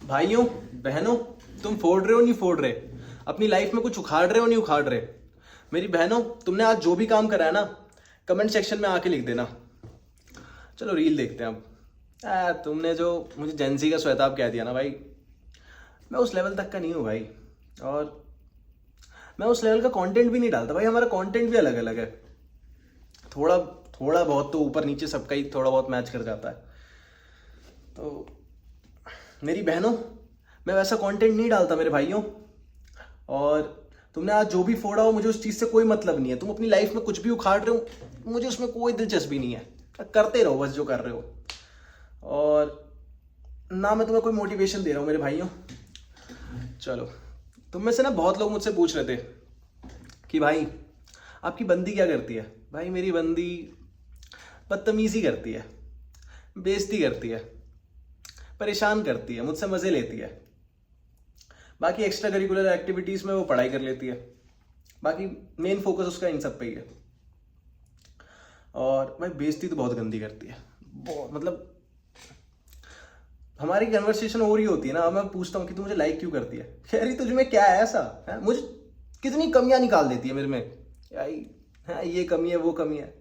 भाइयों बहनों, तुम फोड़ रहे हो नहीं फोड़ रहे, अपनी लाइफ में कुछ उखाड़ रहे हो नहीं उखाड़ रहे। मेरी बहनों, तुमने आज जो भी काम करा है ना, कमेंट सेक्शन में आके लिख देना। चलो रील देखते हैं अब। तुमने जो मुझे जेंजी का श्वेताब कह दिया ना भाई, मैं उस लेवल तक का नहीं हूँ भाई। और मैं उस लेवल का कंटेंट भी नहीं डालता भाई। हमारा कंटेंट भी अलग अलग है। थोड़ा थोड़ा बहुत तो ऊपर नीचे सबका ही थोड़ा बहुत मैच कर जाता है। तो मेरी बहनों, मैं वैसा कंटेंट नहीं डालता मेरे भाइयों। और तुमने आज जो भी फोड़ा हो, मुझे उस चीज़ से कोई मतलब नहीं है। तुम अपनी लाइफ में कुछ भी उखाड़ रहे हो, मुझे उसमें कोई दिलचस्पी नहीं है। करते रहो बस जो कर रहे हो। और ना मैं तुम्हें कोई मोटिवेशन दे रहा हूँ मेरे भाइयों। चलो, तुम में से ना बहुत लोग मुझसे पूछ रहे थे कि भाई आपकी बंदी क्या करती है। भाई मेरी बंदी बदतमीज़ी करती है, बेइज्जती करती है, परेशान करती है, मुझसे मज़े लेती है। बाकी एक्स्ट्रा करिकुलर एक्टिविटीज़ में वो पढ़ाई कर लेती है। बाकी मेन फोकस उसका इन सब पे ही है। और भाई बेइज्जती तो बहुत गंदी करती है। बहुत मतलब हमारी कन्वर्सेशन हो रही होती है ना, मैं पूछता हूँ कि तू मुझे लाइक क्यों करती है, कह रही तुझ में क्या है ऐसा है। मुझे कितनी कमियां निकाल देती है मेरे में। याई है, ये कमी है वो कमी है।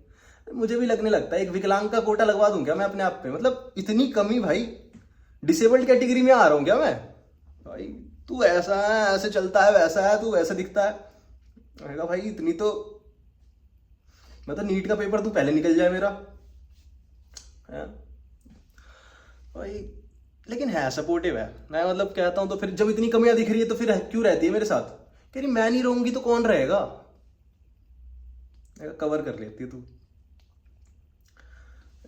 मुझे भी लगने लगता है एक विकलांग का कोटा लगवा दूं क्या मैं अपने आप पे। मतलब इतनी कमी भाई, डिसेबल्ड कैटेगरी में आ रहा हूँ क्या मैं। भाई तू ऐसा है, ऐसे चलता है, वैसा है, तू वैसा दिखता है। मैंने कहा भाई इतनी तो मतलब नीट का पेपर तू पहले निकल जाए मेरा है भाई। लेकिन है सपोर्टिव है। मैं मतलब कहता हूँ तो फिर जब इतनी कमियां दिख रही है तो फिर क्यों रहती है मेरे साथ। कह रही मैं नहीं रहूंगी तो कौन रहेगा। कवर कर लेती है तू।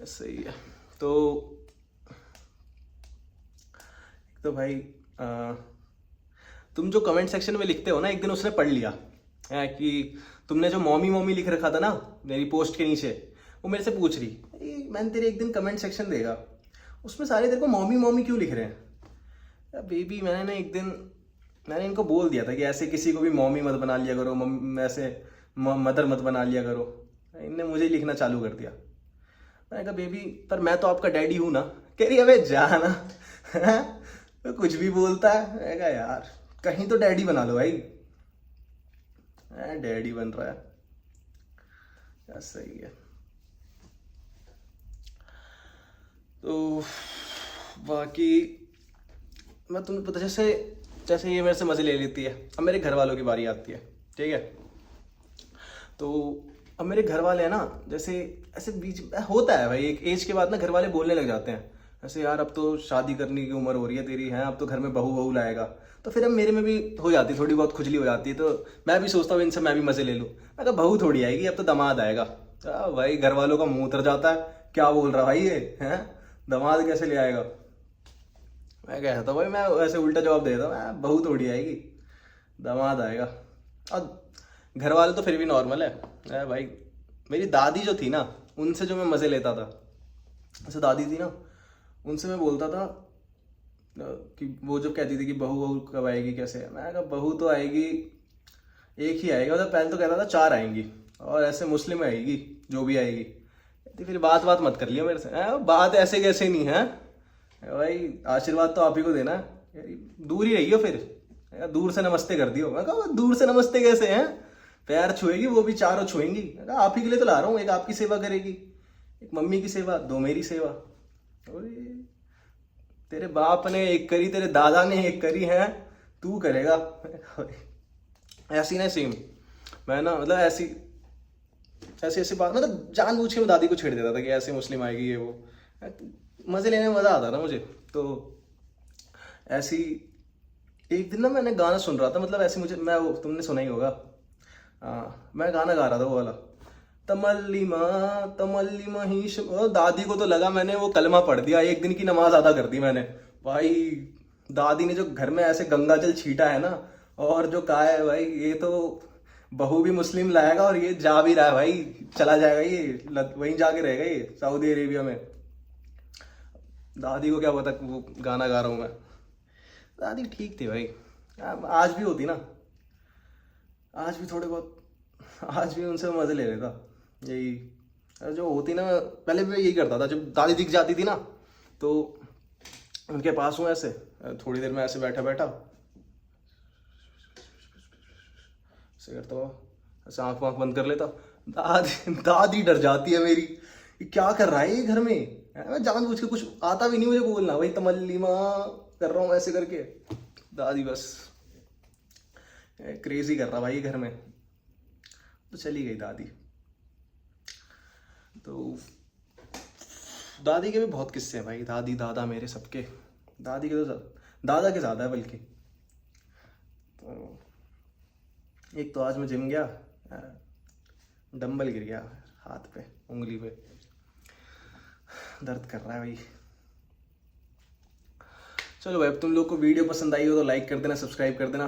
सही है। तो एक तो भाई तुम जो कमेंट सेक्शन में लिखते हो ना, एक दिन उसने पढ़ लिया है कि तुमने जो मॉमी मॉमी लिख रखा था ना मेरी पोस्ट के नीचे, वो मेरे से पूछ रही मैंने तेरे एक दिन कमेंट सेक्शन देगा, उसमें सारे तेरे को मॉमी मॉमी क्यों लिख रहे हैं। या बेबी, मैंने ना एक दिन मैंने इनको बोल दिया था कि ऐसे किसी को भी मॉमी मत बना लिया करो, ऐसे मदर मत बना लिया करो। इनने मुझे ही लिखना चालू कर दिया। मैंने कहा बेबी पर मैं तो आपका डैडी हूँ ना। कह रही अबे जाना तो कुछ भी बोलता है। मैंने कहा यार कहीं तो डैडी बना लो भाई। डैडी बन रहा है यार, सही है। तो बाकी मैं तुम्हें पता, जैसे जैसे ये मेरे से मज़े ले लेती है, अब मेरे घर वालों की बारी आती है। ठीक है, तो अब मेरे घर वाले हैं ना, जैसे ऐसे बीच होता है भाई, एक एज के बाद ना घर वाले बोलने लग जाते हैं ऐसे, यार अब तो शादी करने की उम्र हो रही है तेरी, है अब तो घर में बहू बहू लाएगा। तो फिर अब मेरे में भी हो जाती है थोड़ी बहुत खुजली हो जाती है। तो मैं भी सोचता हूँ इनसे मैं भी मज़े ले लूँ। मैं कहा बहू थोड़ी आएगी, अब तो दामाद आएगा। भाई घर वालों का मुंह उतर जाता है, क्या बोल रहा भाई ये है, दामाद कैसे ले आएगा। मैं कहता था भाई, मैं ऐसे उल्टा जवाब दे देता, मैं बहू थोड़ी आएगी, दामाद आएगा। और घर वाले तो फिर भी नॉर्मल है भाई। मेरी दादी जो थी ना, उनसे जो मैं मज़े लेता था, जैसे दादी थी ना, उनसे मैं बोलता था कि वो जो कहती थी कि बहू बहू कब आएगी कैसे, मैं कहा बहू तो आएगी, एक ही आएगी। मतलब पहले तो कहता था 4 आएंगी, और ऐसे मुस्लिम आएगी जो भी आएगी। कहती फिर बात बात मत कर लियो मेरे से, बात ऐसे कैसे नहीं है भाई, आशीर्वाद तो आप ही को देना है, दूर ही रहियो फिर, दूर से नमस्ते कर दियो। मैं कहा दूर से नमस्ते कैसे हैं, पैर छुएगी वो भी, चारों छुएंगी। मैं कहा आप ही के लिए तो ला रहा हूँ, एक आपकी सेवा करेगी, एक मम्मी की सेवा, 2 मेरी सेवा। अरे तेरे बाप ने एक करी, तेरे दादा ने एक करी है, तू करेगा। ऐसी ना सेम मैं ना, मतलब ऐसी ऐसी ऐसी बात, मतलब जानबूझ के मैं दादी को छेड़ देता था कि ऐसे मुस्लिम आएगी ये वो। मजे लेने में मजा आता ना मुझे। तो ऐसी एक दिन ना मैंने गाना सुन रहा था, मतलब ऐसे मुझे, मैं वो तुमने सुना ही होगा, मैं गाना गा रहा था वो वाला, तमल्लिमा तमल्लिमा ही दादी को तो लगा मैंने वो कलमा पढ़ दिया, एक दिन की नमाज अदा कर दी मैंने। भाई दादी ने जो घर में ऐसे गंगा जल छीटा है ना, और जो कहा है भाई ये तो बहू भी मुस्लिम लाएगा, और ये जा भी रहा है भाई, चला जाएगा ये, वहीं जाके रहेगा ये सऊदी अरेबिया में। दादी को क्या पता वो गाना गा रहा हूँ मैं। दादी ठीक थी भाई, आज भी होती ना, आज भी थोड़े बहुत, आज भी उनसे मज़े ले लेता। यही जो होती ना, पहले भी मैं यही करता था, जब दादी दिख जाती थी ना, तो उनके पास हूँ ऐसे, थोड़ी देर में ऐसे बैठा बैठा ऐसे करता हुआ ऐसे आँख वाँख बंद कर लेता, दादी दादी डर जाती है मेरी, ये क्या कर रहा है ये घर में। मैं जानबूझ के, कुछ आता भी नहीं मुझे बोलना, वही तमल्ली माँ कर रहा हूँ ऐसे करके, दादी बस क्रेजी कर रहा भाई घर में। तो चली गई दादी। तो दादी के भी बहुत किस्से हैं भाई, दादी दादा मेरे सबके, दादी के तो दादा के ज़्यादा है बल्कि। तो एक तो आज मैं जिम गया, डंबल गिर गया हाथ पे, उंगली पे दर्द कर रहा है भाई। चलो भाई, अब तुम लोग को वीडियो पसंद आई हो तो लाइक कर देना, सब्सक्राइब कर देना।